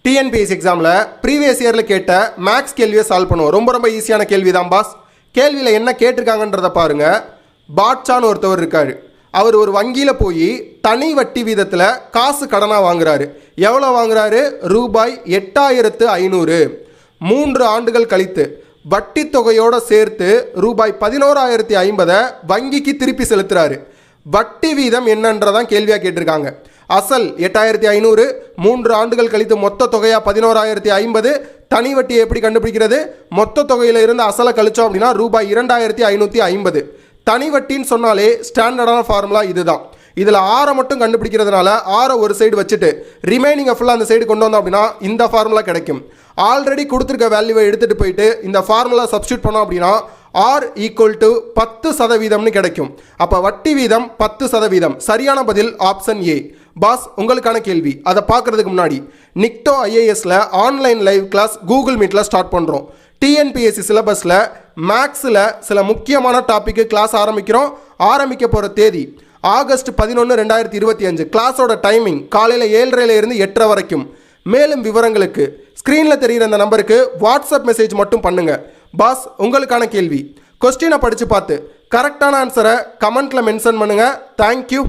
TNPSC எக்ஸாமில் previous இயரில் கேட்ட மேக்ஸ் கேள்வியை சால்வ் பண்ணுவோம். ரொம்ப ஈஸியான கேள்வி தான் பாஸ். கேள்வியில் என்ன கேட்டிருக்காங்கன்றதை பாருங்கள். பாட்சான்னு ஒருத்தவர் இருக்கார். அவர் ஒரு வங்கியில் போய் தனி வட்டி வீதத்தில் காசு கடனாக வாங்குறாரு. எவ்வளோ வாங்குறாரு? ரூபாய் 8500. 3 ஆண்டுகள் கழித்து வட்டி தொகையோடு சேர்த்து ரூபாய் 11050 வங்கிக்கு திருப்பி செலுத்துறாரு. வட்டி வீதம் என்னன்றதான் கேள்வியாக கேட்டிருக்காங்க. அசல் 8500, 3 ஆண்டுகள் கழித்து மொத்த தொகையா 11050. தனி வட்டியை எப்படி கண்டுபிடிக்கிறது? மொத்த தொகையில் இருந்து அசலை கழிச்சோம் அப்படின்னா ரூபாய் 2550. தனி வட்டின்னு சொன்னாலே ஸ்டாண்டர்டான ஃபார்முலா இதுதான். இதில் ஆரை மட்டும் கண்டுபிடிக்கிறதுனால ஆரை ஒரு சைடு வச்சுட்டு ரிமைனிங்கை ஃபுல்லாக அந்த சைடு கொண்டு வந்தோம் அப்படின்னா இந்த ஃபார்முலா கிடைக்கும். ஆல்ரெடி கொடுத்துருக்க வேல்யூவை எடுத்துகிட்டு போயிட்டு இந்த ஃபார்முலா சப்ஸ்டியூட் பண்ணோம் அப்படின்னா ஆர் ஈக்குவல் டு 10% கிடைக்கும். அப்போ வட்டி வீதம் 10%. சரியான பதில் ஆப்ஷன் ஏ. பாஸ், உங்களுக்கான கேள்வி. அதை பார்க்குறதுக்கு முன்னாடி நிக்டோ ஐஏஎஸில் ஆன்லைன் லைவ் கிளாஸ் கூகுள் மீட்டில் ஸ்டார்ட் பண்ணுறோம். டிஎன்பிஎஸ்சி சிலபஸில் மேக்ஸில் சில முக்கியமான டாப்பிக்கு கிளாஸ் ஆரம்பிக்க போகிற தேதி ஆகஸ்ட் 11, 2025. கிளாஸோட டைமிங் காலையில் 7:30 8:30 வரைக்கும். மேலும் விவரங்களுக்கு ஸ்க்ரீனில் தெரிகிற அந்த நம்பருக்கு வாட்ஸ்அப் மெசேஜ் மட்டும் பண்ணுங்கள். பாஸ், உங்களுக்கான கேள்வி. கொஸ்டினை படித்து பார்த்து கரெக்டான ஆன்சரை கமெண்ட்டில் மென்ஷன் பண்ணுங்கள். தேங்க்யூ.